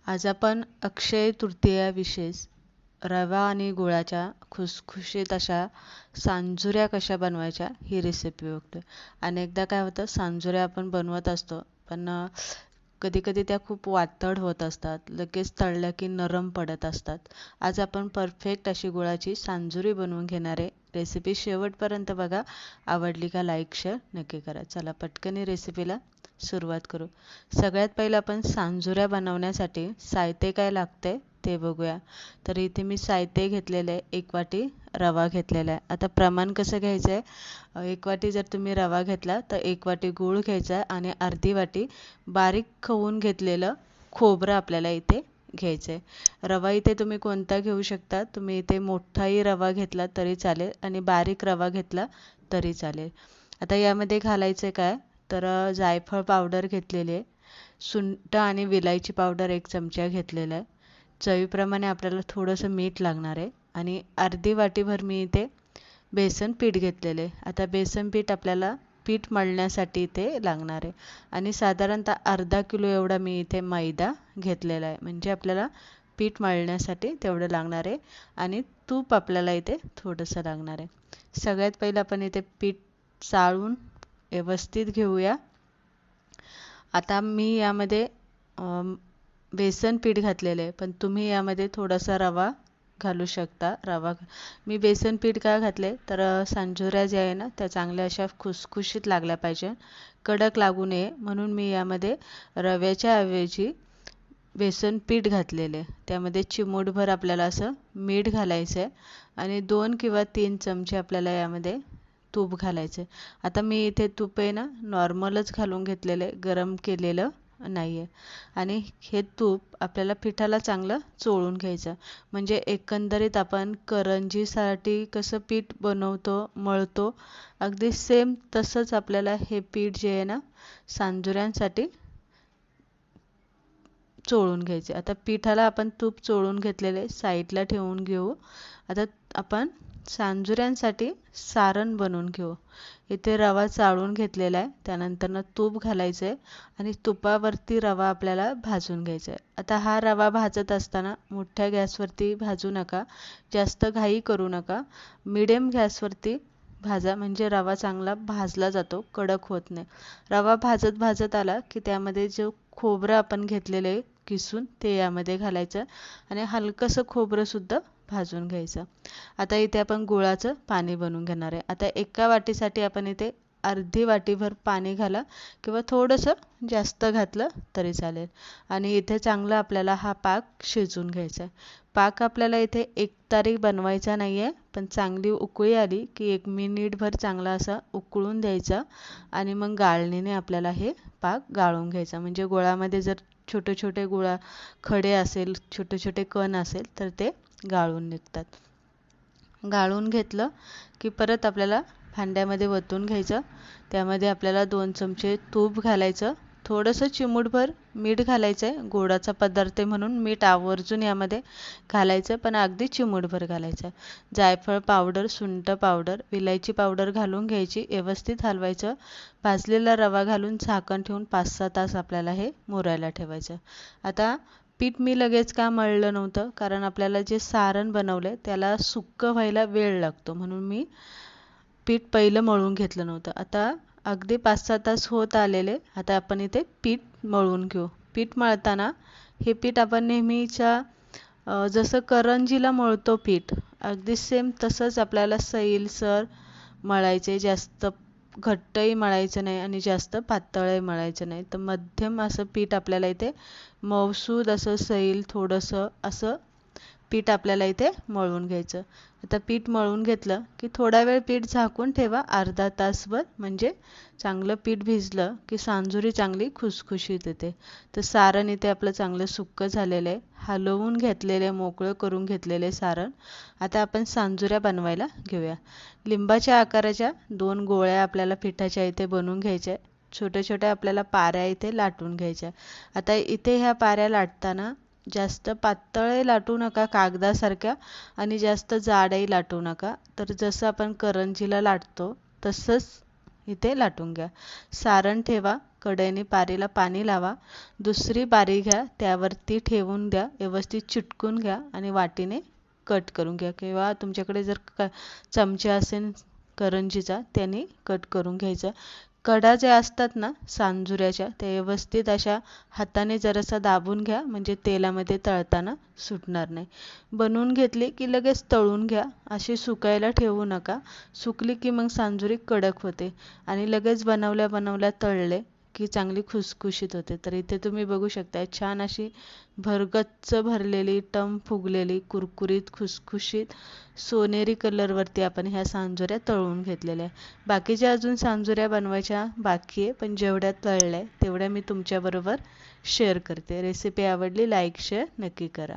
आज आपण अक्षय तृतीया विशेष रवा आणि गुळाच्या खुसखुशीत अशा सांजुऱ्या कशा बनवायच्या ही रेसिपी बघतोय. अनेकदा काय होतं, सांजुऱ्या आपण बनवत असतो पण कधी कधी त्या खूप वातड होत असतात, लगेच तळल्या की नरम पडत असतात. आज आपण परफेक्ट अशी गुळाची सांजुरी बनवून घेणार आहे. रेसिपी शेवटपर्यंत बघा. आवडली का लाईक शेअर नक्की करा. चला पटकन रेसिपीला सुरुवात करू. सगळ्यात पहिलं आपण सांजुऱ्या बनवण्यासाठी साहित्य काय लागते ते बघूया. तर इथे मी साहित्य घेतलेलं आहे. 1 वाटी रवा घेतलेला आहे. आता प्रमाण कसं घ्यायचं आहे, 1 वाटी जर तुम्ही रवा घेतला तर 1 वाटी गूळ घ्यायचा आणि अर्धी वाटी बारीक खवून घेतलेलं खोबरं आपल्याला इथे घ्यायचं आहे. रवा इथे तुम्ही कोणता घेऊ शकता. तुम्ही इथे मोठाही रवा घेतला तरी चालेल आणि बारीक रवा घेतला तरी चालेल. आता यामध्ये घालायचं काय, तर जायफळ पावडर घेतलेली आहे, सुंठ आणि विलायची पावडर 1 चमचा घेतलेला आहे, चवीप्रमाणे आपल्याला थोडंसं मीठ लागणार आहे आणि अर्धी वाटीभर मी इथे बेसन पीठ घेतलेले आहे. आता बेसन पीठ आपल्याला पीठ मळण्यासाठी इथे लागणार आहे आणि साधारणतः अर्धा किलो एवढा मी इथे मैदा घेतलेला आहे, म्हणजे आपल्याला पीठ मळण्यासाठी तेवढं लागणार आहे आणि तूप आपल्याला इथे थोडंसं लागणार आहे. सगळ्यात पहिलं आपण इथे पीठ चाळून व्यवस्थित घेऊया. आता मी यामध्ये बेसन पीठ घातलेलं आहे, पण तुम्ही यामध्ये थोडासा रवा घालू शकता. मी बेसन पीठ का घातले, तर सांजुऱ्या ज्या आहे ना त्या चांगल्या अशा खुसखुशीत लागल्या पाहिजे, कडक लागू नये म्हणून मी यामध्ये रव्याच्या ऐवजी बेसन पीठ घातलेले. त्यामध्ये चिमूटभर आपल्याला असं मीठ घालायचं आहे आणि 2 किंवा 3 चमचे आपल्याला यामध्ये तूप घालायचे. आता मी इथे तूप आहे ना नॉर्मलच घालून घेतलेलं आहे, गरम केलेलं नाही आहे. आणि हे तूप आपल्याला पिठाला चांगलं चोळून घ्यायचं, म्हणजे एकंदरीत आपण करंजीसाठी कसं पीठ बनवतो मळतो अगदी सेम तसंच आपल्याला हे पीठ जे आहे ना सांजुऱ्यांसाठी चोळून घ्यायचे. आता पिठाला आपण तूप चोळून घेतलेले साईडला ठेवून घेऊ. आता आपण सांजुऱ्यांसाठी सारण बनवून घेऊ. इथे रवा चाळून घेतलेला आहे, त्यानंतर तूप घालायचं आहे आणि तुपावरती रवा आपल्याला भाजून घ्यायचा आहे. आता हा रवा भाजत असताना मोठ्या गॅसवरती भाजू नका, जास्त घाई करू नका, मिडियम गॅसवरती भाजा, म्हणजे रवा चांगला भाजला जातो, कडक होत नाही. रवा भाजत भाजत आला की त्यामध्ये जो खोबरं आपण घेतलेलं आहे किसून ते यामध्ये घालायचं आणि हलकंसं खोबरंसुद्धा भाजून घ्यायचं. आता इथे आपण गुळाचं पाणी बनवून घेणार आहे. आता एका वाटीसाठी आपण इथे अर्धी वाटीभर पाणी घाला किंवा थोडंसं जास्त घातलं तरी चालेल आणि इथे चांगला आपल्याला हा पाक शिजवून घ्यायचा आहे. पाक आपल्याला इथे एकतारी बनवायचा नाही आहे, पण चांगली उकळी आली की 1 मिनिटभर चांगला असा उकळून द्यायचा आणि मग गाळणीने आपल्याला हे पाक गाळून घ्यायचा. म्हणजे गुळामध्ये जर छोटे छोटे खडे असेल, छोटे छोटे कण असेल तर ते गाळून निघतात. गाळून घेतलं की परत आपल्याला भांड्यामध्ये वतून घ्यायचं. त्यामध्ये आपल्याला 2 चमचे तूप घालायचं, थोडंसं चिमूटभर मीठ घालायचं आहे. गोडाचा पदार्थ म्हणून मीठ आवर्जून यामध्ये घालायचं, पण अगदी चिमूटभर घालायचं. जायफळ पावडर, सुंठ पावडर, विलायची पावडर घालून घ्यायची, व्यवस्थित हलवायचं. भाजलेला रवा घालून झाकण ठेवून 5-6 तास आपल्याला हे मुरायला ठेवायचं. आता पीठ मी लगेच का मळलं नव्हतं, कारण आपल्याला जे सारण बनवलं त्याला सुक्कं व्हायला वेळ लागतो, म्हणून मी पीठ पहिलं मळून घेतलं नव्हतं. आता अगदी 5-6 तास होत आलेले. आता आपण इथे पीठ मळून घेऊ. पीठ मळताना हे पीठ आपण नेहमीच्या जसं करंजीला मळतो पीठ अगदी सेम तसंच आपल्याला सैलसर मळायचे. जास्त घट्टही मळायचं नाही आणि जास्त पातळही मळायचं नाही, तर मध्यम असं पीठ आपल्याला इथे मऊसूद असं सैल थोडंसं असं पीठ आपल्याला इथे मळून घ्यायचं. आता पीठ मळून घेतलं की थोडा वेळ पीठ झाकून ठेवा, अर्धा तासभर, म्हणजे चांगलं पीठ भिजलं की सांजुरी चांगली खुसखुशीत येते. तर सारण इथे आपलं चांगलं सुक्कं झालेलं आहे, हलवून घेतलेले, मोकळं करून घेतलेले सारण. आता आपण सांजुऱ्या बनवायला घेऊया. लिंबाच्या आकाराच्या 2 गोळ्या आपल्याला पिठाच्या इथे बनवून घ्यायच्या. छोट्या छोट्या आपल्याला पाऱ्या इथे लाटून घ्यायच्या. आता इथे ह्या पाऱ्या लाटताना जास्त पातळही लाटू नका कागदासारख्या आणि जास्त जाडही लाटू नका. तर जसं आपण करंजीला लाटतो तसंच इथे लाटून घ्या. सारण ठेवा, कढईने पारीला पाणी लावा, दुसरी पारी घ्या, त्यावरती ठेवून द्या, व्यवस्थित चिटकून घ्या आणि वाटीने कट करून घ्या किंवा तुमच्याकडे जर चमचा असेल करंजीचा त्याने कट करून घ्यायचं. कडा ज्या असतात ना सांजुऱ्याच्या त्या व्यवस्थित अशा हाताने जरासा दाबून घ्या, म्हणजे तेलामध्ये तळताना सुटणार नाही. बनवून घेतली की लगेच तळून घ्या, अशी सुकायला ठेवू नका. सुकली की मग सांजुरी कडक होते आणि लगेच बनवल्या बनवल्या तळले की चांगली खुसखुशीत होते. तर इथे तुम्ही बघू शकता छान अशी भरगच्च भरलेली, टम फुगलेली, कुरकुरीत, खुसखुशीत सोनेरी कलरवरती आपण ह्या सांजुऱ्या तळून घेतलेल्या आहे. बाकीच्या अजून सांजुऱ्या बनवायच्या बाकी आहे, पण जेवढ्या तळल्या तेवढ्या मी तुमच्याबरोबर शेअर करते. रेसिपी आवडली लाईक शेअर नक्की करा.